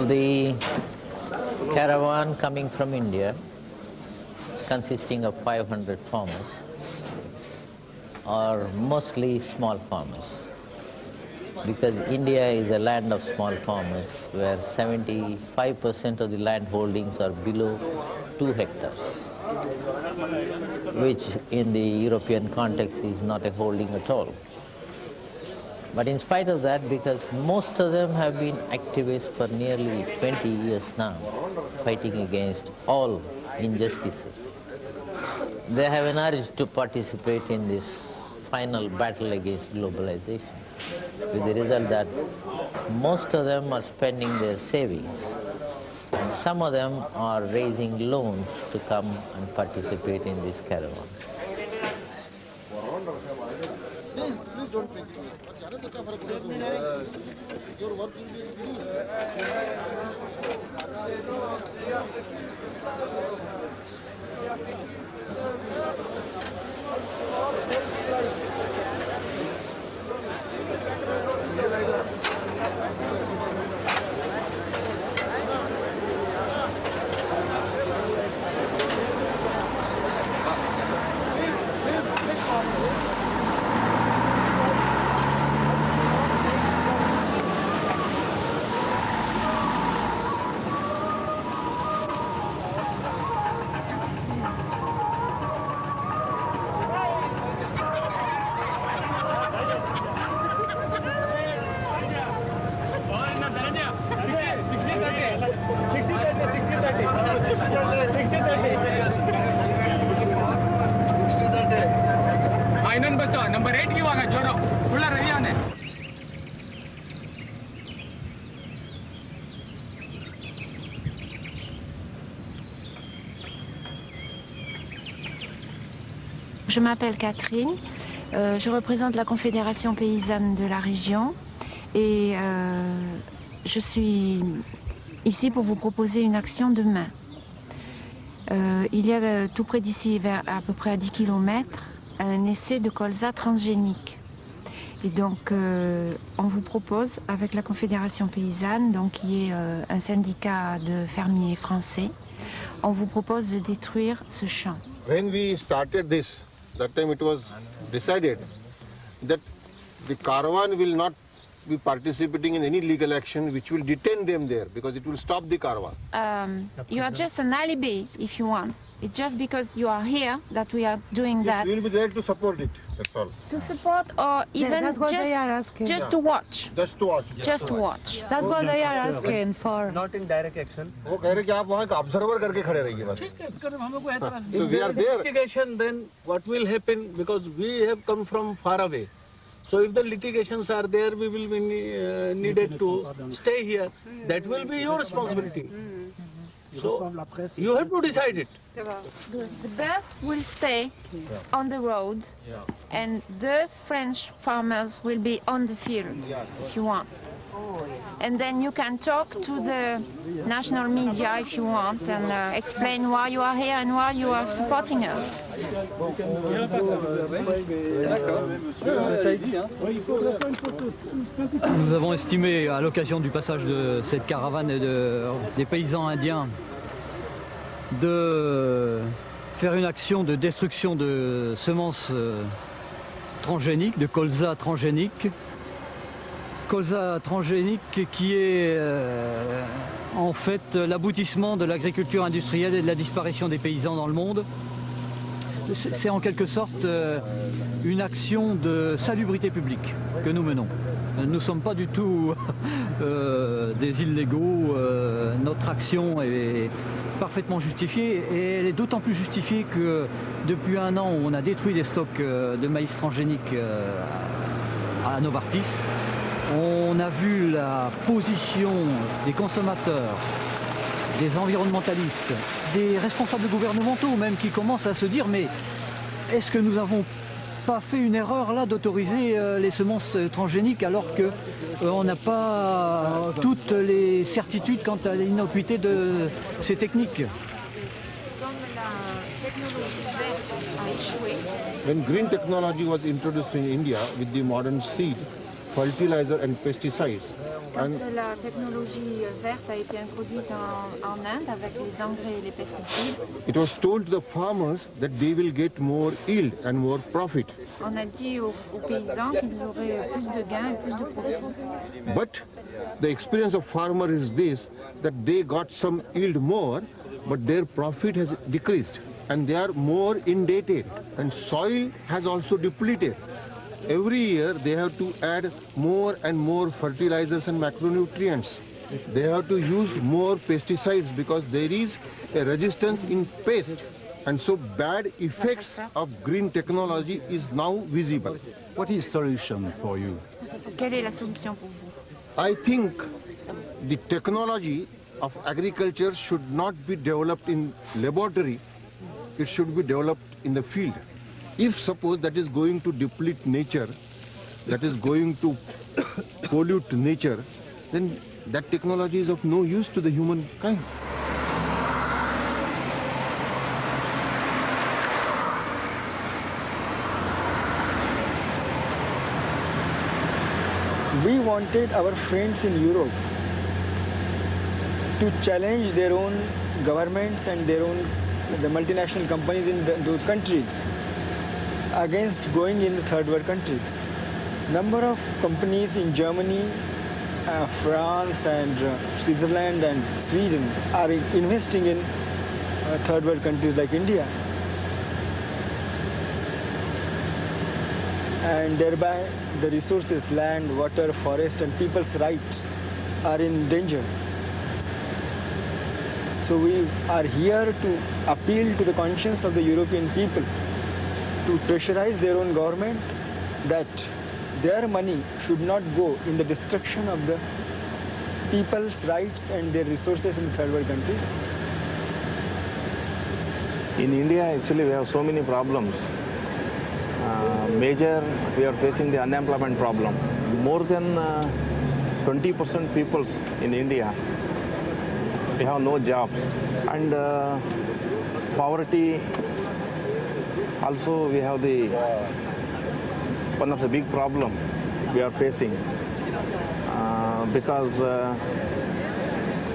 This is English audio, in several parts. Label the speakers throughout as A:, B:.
A: The caravan coming from India, consisting of 500 farmers, are mostly small farmers, because India is a land of small farmers where 75% of the land holdings are below 2 hectares, which in the European context is not a holding at all. But in spite of that, because most of them have been activists for nearly 20 years now, fighting against all injustices, they have an urge to participate in this final battle against globalization, with the result that most of them are spending their savings, and some of them are raising loans to come and participate in this caravan.
B: Je m'appelle Catherine, je représente la Confédération paysanne de la région et je suis ici pour vous proposer une action demain. Il y a tout près d'ici, à peu près à 10 km, un essai de colza transgénique. Et donc on vous propose, avec la Confédération paysanne, donc, qui est un syndicat de fermiers français, on vous propose de détruire ce champ.
C: When we started this, that time it was decided that the caravan will not be participating in any legal action which will detain them there, because it will stop the caravan.
B: You are just an alibi if you want. It's just because you are here that we are doing that.
C: We will be there to support it, that's all.
B: To support or even just to watch.
C: Just to watch.
B: Just to watch.
D: That's what they are asking for.
E: Not in direct action.
C: वो कह रहे कि आप वहाँ observer करके खड़े रहिए बस. So we are there.
E: Litigation, then what will happen, because we have come from far away. So if the litigations are there, we will be needed to stay here. That will be your responsibility. So you have to decide it.
B: The bus will stay on the road and the French farmers will be on the field if you want. And then you can talk to the national media if you want and explain why you are here and why you are supporting us.
F: Nous avons estimé, à l'occasion du passage de cette caravane des paysans indiens, de faire une action de destruction de semences transgéniques, de colza transgénique. Colza transgénique qui est en fait l'aboutissement de l'agriculture industrielle et de la disparition des paysans dans le monde. C'est en quelque sorte une action de salubrité publique que nous menons. Nous ne sommes pas du tout des illégaux. Notre action est parfaitement justifiée et elle est d'autant plus justifiée que depuis un an on a détruit des stocks de maïs transgénique à Novartis. On a vu la position des consommateurs, des environnementalistes, des responsables gouvernementaux même qui commencent à se dire mais est-ce que nous avons pas fait une erreur là d'autoriser les semences transgéniques alors qu'on n'a pas toutes les certitudes quant à l'innocuité de ces techniques?
C: When green technology was introduced in India with the modern seed, fertilizer and pesticides,
B: Quand la technologie verte a été introduite en Inde avec les engrais et les pesticides,
C: it was told to the farmers that they will get more yield and more profit.
B: on a dit aux paysans qu'ils auraient plus de gains et plus de profit.
C: But the experience of farmer is this, that they got some yield more, but their profit has decreased and they are more indebted and soil has also depleted. Every year they have to add more and more fertilizers and macronutrients. They have to use more pesticides because there is a resistance in pest, and so bad effects of green technology is now visible.
G: What is solution for you?
B: Quelle est la solution pour vous?
C: I think the technology of agriculture should not be developed in laboratory, it should be developed in the field. If suppose that is going to deplete nature, that is going to pollute nature, then that technology is of no use to the humankind.
H: We wanted our friends in Europe to challenge their own governments and the multinational companies in those countries against going in the third world countries. Number of companies in Germany, France and Switzerland and Sweden are investing in third world countries like India, and thereby the resources, land, water, forest and people's rights are in danger. So we are here to appeal to the conscience of the European people to pressurize their own government that their money should not go in the destruction of the people's rights and their resources in third world countries.
I: In India, actually, we have so many problems. Major, we are facing the unemployment problem. More than 20% people in India, they have no jobs. And poverty, also we have one of the big problem we are facing because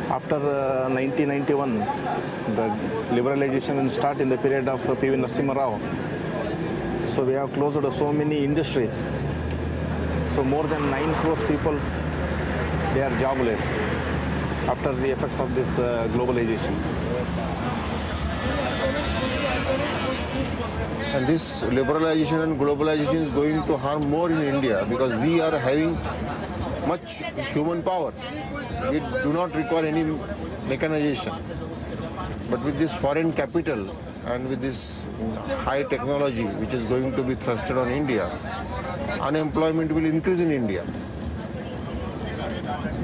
I: after 1991, the liberalization will start in the period of P.V. Narasimha Rao. So we have closed so many industries. So more than 9 crore people, they are jobless after the effects of this globalization.
C: And this liberalization and globalization is going to harm more in India because we are having much human power. We do not require any mechanization. But with this foreign capital and with this high technology which is going to be thrusted on India, unemployment will increase in India.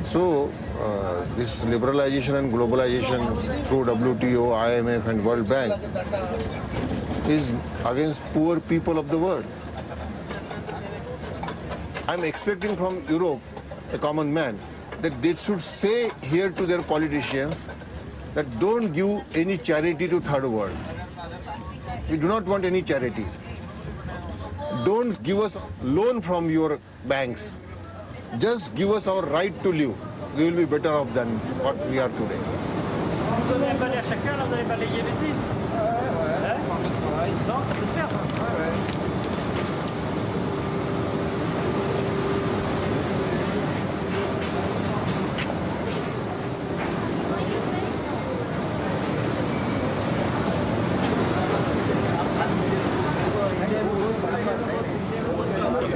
C: So this liberalization and globalization through WTO, IMF and World Bank is against poor people of the world. I'm expecting from Europe, a common man, that they should say here to their politicians that don't give any charity to third world. We do not want any charity. Don't give us loan from your banks. Just give us our right to live. We will be better off than what we are today.
J: Vous avez balayé à chacun, là vous avez balayé les titres. Non, ça peut se faire.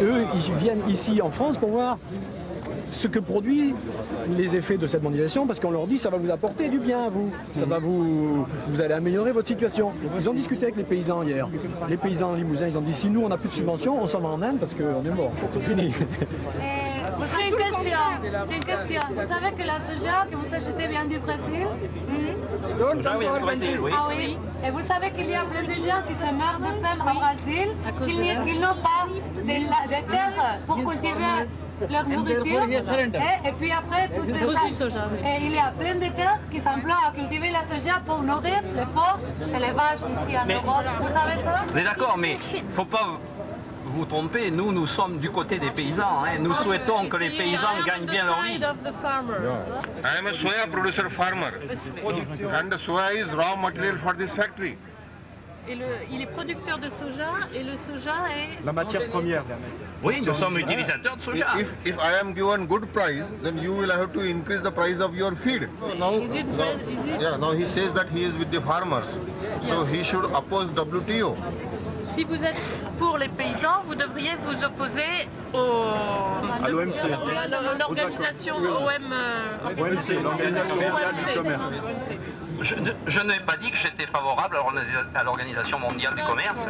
K: Eux, ils viennent ici en France pour voir ce que produit les effets de cette mondialisation, parce qu'on leur dit ça va vous apporter du bien à vous, ça va vous allez améliorer votre situation. Ils ont discuté avec les paysans hier, les paysans limousins, ils ont dit si nous on n'a plus de subventions, on s'en va en Inde parce qu'on est mort, c'est fini.
J: Une question.
L: J'ai une question. Vous savez que la soja que vous achetez vient du Brésil?
J: Soja vient du Brésil, oui.
L: Ah oui. Et vous savez qu'il y a plein de gens qui se meurent de faim au Brésil, qu'ils n'ont pas de terre pour cultiver leur nourriture. Et puis après, tout ça. Et il y a plein de terres qui s'emploient à cultiver la soja pour nourrir les porcs et les vaches ici en Europe. Vous savez ça?
J: On est d'accord, mais il ne faut pas vous tromper. Nous sommes du côté des paysans. Hein. Nous souhaitons que les paysans gagnent bien leur vie.
C: I am a soya producer farmer, and the soya is raw material for this factory.
M: Il est producteur de soja et le soja est...
K: La matière première.
J: Oui, nous sommes utilisateurs de soja.
C: If I am given good price, then you will have to increase the price of your feed. Now he says that he is with the farmers, so he should oppose WTO.
M: Si vous êtes pour les paysans, vous devriez vous opposer à l'OMC, l'organisation
K: OMC, l'Organisation mondiale du commerce.
J: Je n'ai pas dit que j'étais favorable à l'Organisation mondiale du commerce.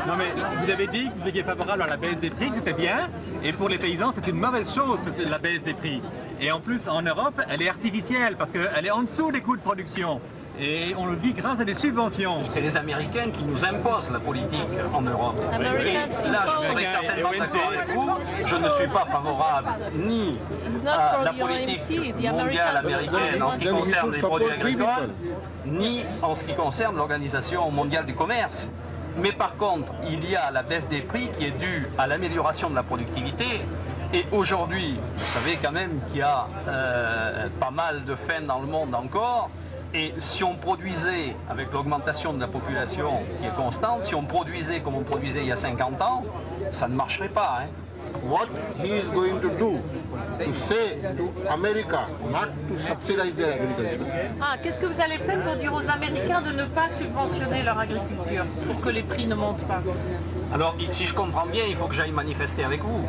N: Non mais vous avez dit que vous étiez favorable à la baisse des prix, que c'était bien, et pour les paysans c'est une mauvaise chose la baisse des prix. Et en plus en Europe elle est artificielle parce qu'elle est en dessous des coûts de production. Et on le vit grâce à des subventions.
J: C'est les Américains qui nous imposent la politique en Europe. Et là, je serais certainement d'accord avec vous. Je ne suis pas favorable ni à la politique mondiale américaine en ce qui concerne les produits agricoles, ni en ce qui concerne l'Organisation mondiale du commerce. Mais par contre, il y a la baisse des prix qui est due à l'amélioration de la productivité. Et aujourd'hui, vous savez quand même qu'il y a pas mal de faim dans le monde encore. Et si on produisait, avec l'augmentation de la population qui est constante, si on produisait comme on produisait il y a 50 ans, ça ne marcherait pas. Hein.
C: What he is going to do to say to America not to subsidize their agriculture.
M: Ah, qu'est-ce que vous allez faire pour dire aux Américains de ne pas subventionner leur agriculture pour que les prix ne montent pas?
J: Alors, si je comprends bien, il faut que j'aille manifester avec vous.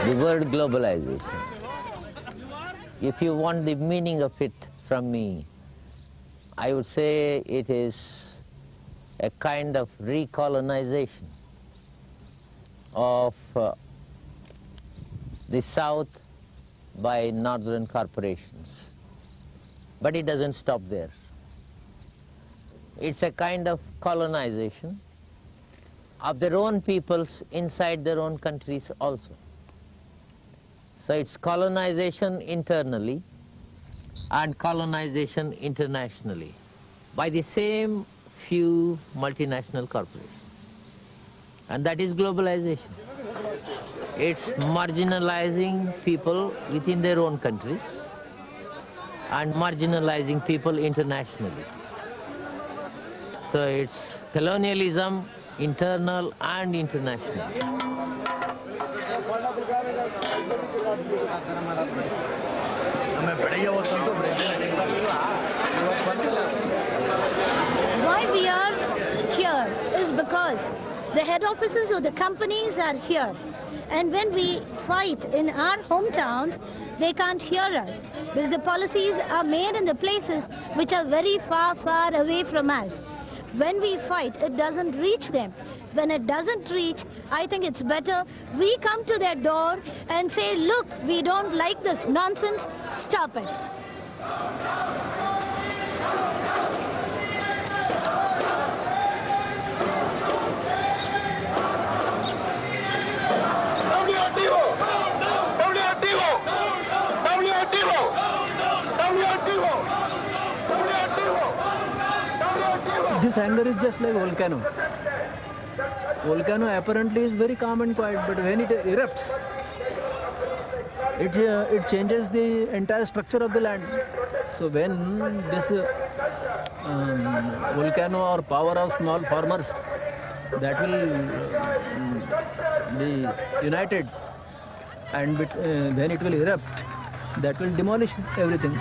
A: The word globalization. If you want the meaning of it from me, I would say it is a kind of recolonization of the South by northern corporations. But it doesn't stop there. It's a kind of colonization of their own peoples inside their own countries also. So it's colonization internally and colonization internationally by the same few multinational corporations. And that is globalization. It's marginalizing people within their own countries and marginalizing people internationally. So it's colonialism, internal and international.
O: Why we are here is because the head offices of the companies are here. And when we fight in our hometowns, they can't hear us because the policies are made in the places which are very far, far away from us. When we fight, it doesn't reach them. When it doesn't reach, I think it's better we come to their door and say, look, we don't like this nonsense, stop it.
F: This anger is just like volcano. Volcano apparently is very calm and quiet, but when it erupts, it changes the entire structure of the land. So when this volcano or power of small farmers, that will be united, and when it will erupt, that will demolish everything.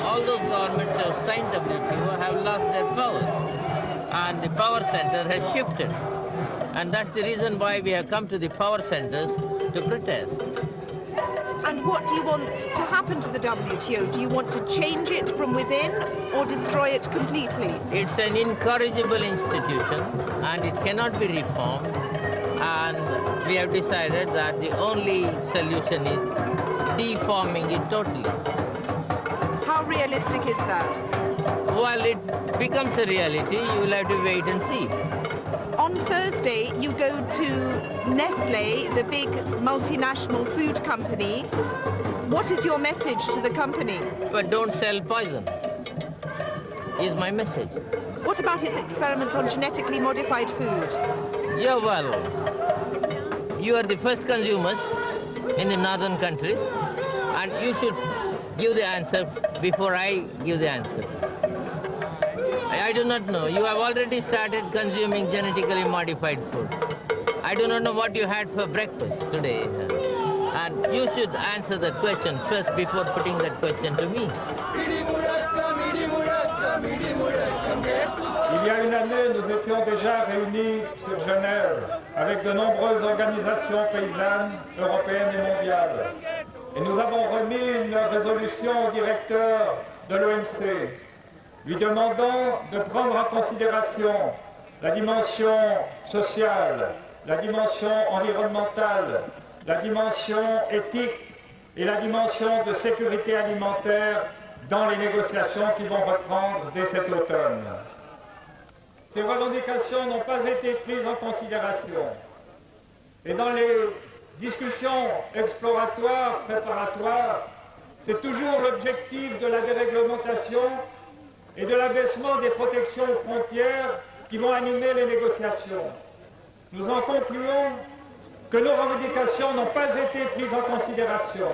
A: All those governments have signed WTO have lost their powers, and the power center has shifted. And that's the reason why we have come to the power centers to protest.
P: And what do you want to happen to the WTO? Do you want to change it from within or destroy it completely?
A: It's an incorrigible institution and it cannot be reformed. And we have decided that the only solution is deforming it totally.
P: How realistic is that?
A: Well, it becomes a reality. You will have to wait and see.
P: On Thursday, you go to Nestle, the big multinational food company. What is your message to the company?
A: But don't sell poison, is my message.
P: What about its experiments on genetically modified food?
A: Yeah, well, you are the first consumers in the northern countries, and you should give the answer before I give the answer. I do not know. You have already started consuming genetically modified food. I do not know what you had for breakfast today. And you should answer that question first before putting that question to me.
Q: Il y a une année, nous étions déjà réunis sur Genève avec de nombreuses organisations paysannes européennes et mondiales. Et nous avons remis une résolution au directeur de l'OMC, lui demandant de prendre en considération la dimension sociale, la dimension environnementale, la dimension éthique et la dimension de sécurité alimentaire dans les négociations qui vont reprendre dès cet automne. Ces revendications n'ont pas été prises en considération. Et dans les discussions exploratoires, préparatoires, c'est toujours l'objectif de la déréglementation et de l'abaissement des protections aux frontières qui vont animer les négociations. Nous en concluons que nos revendications n'ont pas été prises en considération.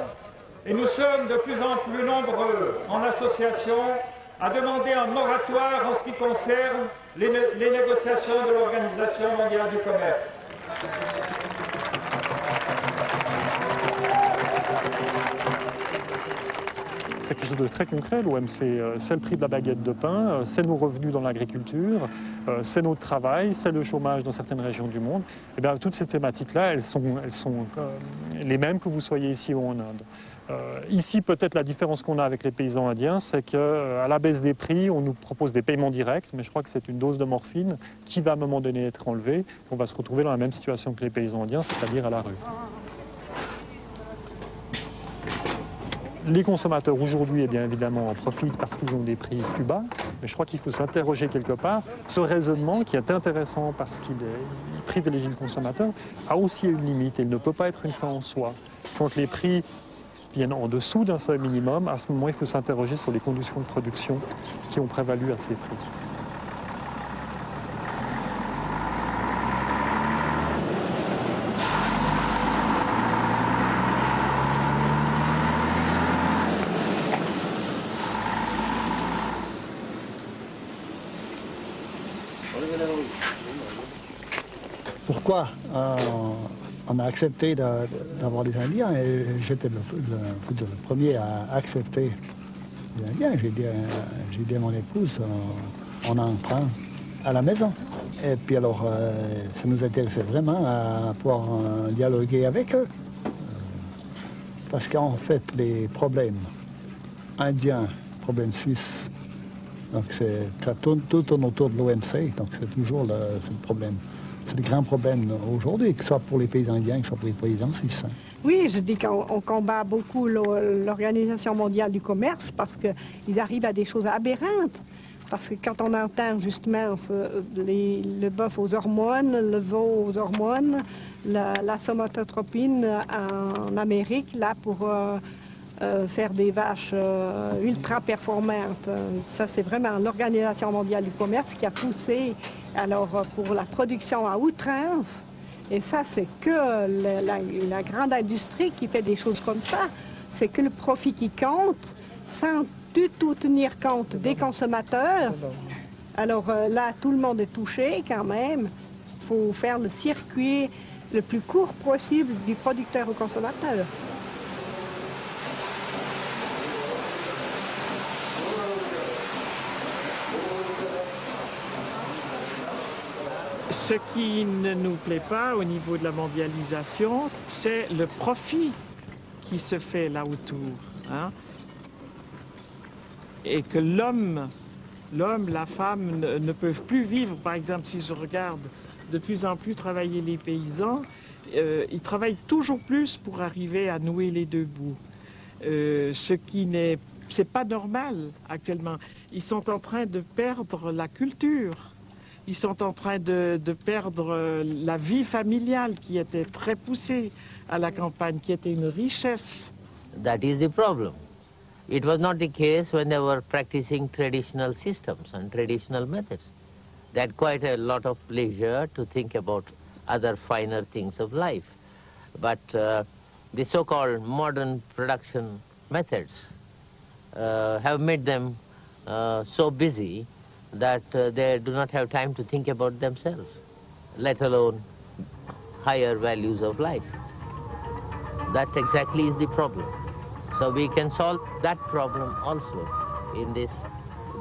Q: Et nous sommes de plus en plus nombreux en association à demander un moratoire en ce qui concerne les négociations de l'Organisation mondiale du commerce.
R: C'est quelque chose de très concret, l'OMC. C'est le prix de la baguette de pain, c'est nos revenus dans l'agriculture, c'est notre travail, c'est le chômage dans certaines régions du monde. Et bien, toutes ces thématiques-là, elles sont les mêmes que vous soyez ici ou en Inde. Ici, peut-être la différence qu'on a avec les paysans indiens, c'est qu'à la baisse des prix, on nous propose des paiements directs, mais je crois que c'est une dose de morphine qui va à un moment donné être enlevée. On va se retrouver dans la même situation que les paysans indiens, c'est-à-dire à la rue. Les consommateurs aujourd'hui, eh bien évidemment, en profitent parce qu'ils ont des prix plus bas, mais je crois qu'il faut s'interroger quelque part. Ce raisonnement, qui est intéressant parce qu'il privilégie le consommateur, a aussi une limite et il ne peut pas être une fin en soi. Quand les prix viennent en dessous d'un seuil minimum, à ce moment, il faut s'interroger sur les conditions de production qui ont prévalu à ces prix.
S: Pourquoi on a accepté d'avoir les Indiens et j'étais le premier à accepter les Indiens. J'ai dit à mon épouse, on en prend à la maison. Et puis alors, ça nous intéressait vraiment à pouvoir dialoguer avec eux. Parce qu'en fait, les problèmes indiens, problèmes suisses, donc ça tourne autour de l'OMC, donc c'est toujours le problème. C'est le grand problème aujourd'hui, que ce soit pour les paysans indiens, que ce soit pour les paysans suisses.
D: Oui, je dis qu'on combat beaucoup l'Organisation mondiale du commerce parce qu'ils arrivent à des choses aberrantes. Parce que quand on entend justement le bœuf aux hormones, le veau aux hormones, la somatotropine en Amérique, là pour faire des vaches ultra performantes, ça c'est vraiment l'Organisation mondiale du commerce qui a poussé alors pour la production à outrance. Et ça c'est que la grande industrie qui fait des choses comme ça. C'est que le profit qui compte sans du tout tenir compte des consommateurs. Alors là, tout le monde est touché quand même. Il faut faire le circuit le plus court possible du producteur au consommateur.
T: Ce qui ne nous plaît pas au niveau de la mondialisation, c'est le profit qui se fait là autour, hein, et que l'homme, la femme ne peuvent plus vivre. Par exemple, si je regarde de plus en plus travailler les paysans, ils travaillent toujours plus pour arriver à nouer les deux bouts. Ce qui c'est pas normal actuellement. Ils sont en train de perdre la culture. Ils sont en train de perdre la vie familiale qui était très poussée à la campagne, qui était une richesse.
A: That is the problem. It was not the case when they were practicing traditional systems and traditional methods. They had quite a lot of leisure to think about other finer things of life. But the so-called modern production methods have made them so busy that they do not have time to think about themselves, let alone higher values of life. That exactly is the problem. So we can solve that problem also in this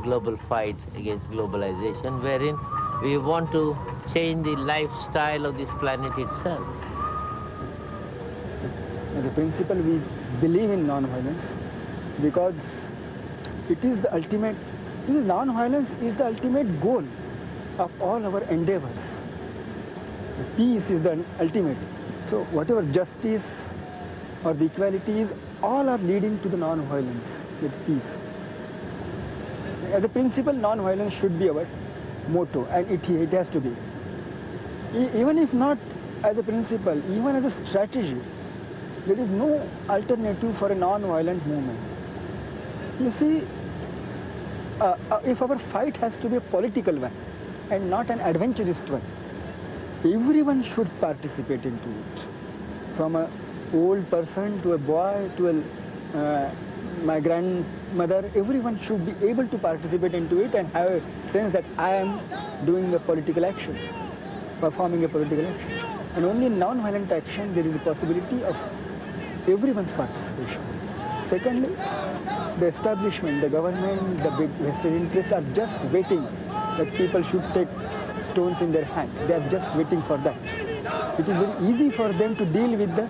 A: global fight against globalization, wherein we want to change the lifestyle of this planet itself.
H: As a principle, we believe in non-violence because it is the ultimate, non-violence is the ultimate goal of all our endeavors. Peace is the ultimate. So whatever justice or the equalities, all are leading to the non-violence with peace. As a principle, non-violence should be our motto, and it has to be. Even if not as a principle, even as a strategy, there is no alternative for a non-violent movement. You see, if our fight has to be a political one and not an adventurous one, everyone should participate into it. From an old person to a boy to my grandmother, everyone should be able to participate into it and have a sense that I am doing a political action, performing a political action. And only in non-violent action there is a possibility of everyone's participation. Secondly, the establishment, the government, the big vested interests are just waiting that people should take stones in their hand. They are just waiting for that. It is very easy for them to deal with the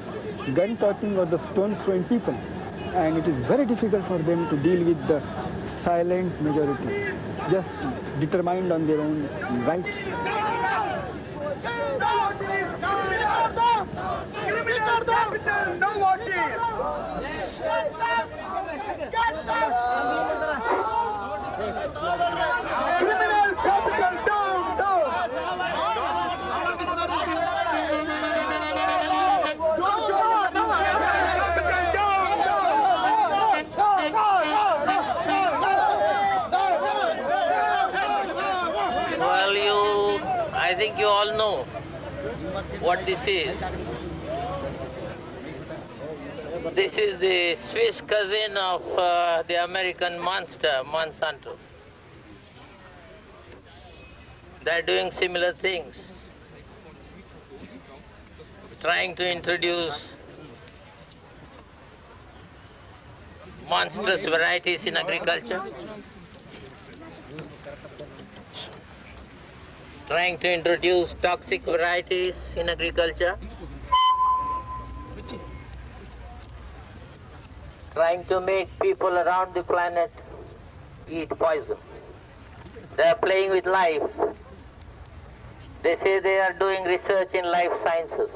H: gun-toting or the stone-throwing people. And it is very difficult for them to deal with the silent majority, just determined on their own rights.
A: I think you all know what this is. This is the Swiss cousin of the American monster, Monsanto. They're doing similar things, trying to introduce monstrous varieties in agriculture, trying to introduce toxic varieties in agriculture, trying to make people around the planet eat poison. They are playing with life. They say they are doing research in life sciences,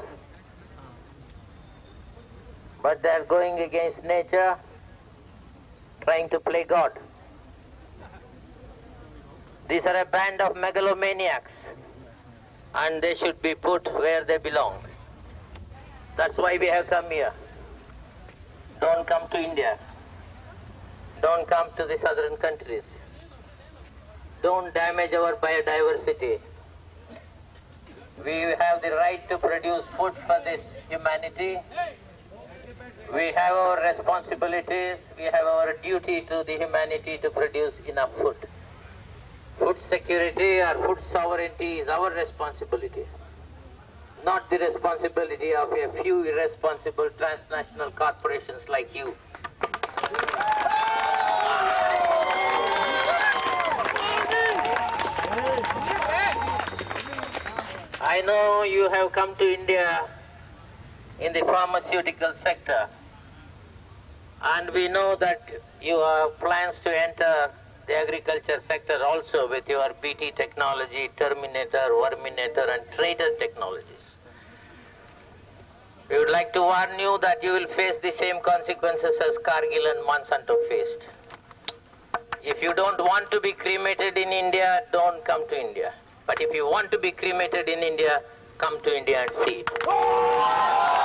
A: but they are going against nature, trying to play God. These are a band of megalomaniacs, and they should be put where they belong. That's why we have come here. Don't come to India. Don't come to the southern countries. Don't damage our biodiversity. We have the right to produce food for this humanity. We have our responsibilities. We have our duty to the humanity to produce enough food. Food security or food sovereignty is our responsibility, not the responsibility of a few irresponsible transnational corporations like you. I know you have come to India in the pharmaceutical sector And we know that you have plans to enter the agriculture sector also with your BT technology, Terminator, Verminator and Trader technologies. We would like to warn you that you will face the same consequences as Cargill and Monsanto faced. If you don't want to be cremated in India, don't come to India. But if you want to be cremated in India, come to India and see it.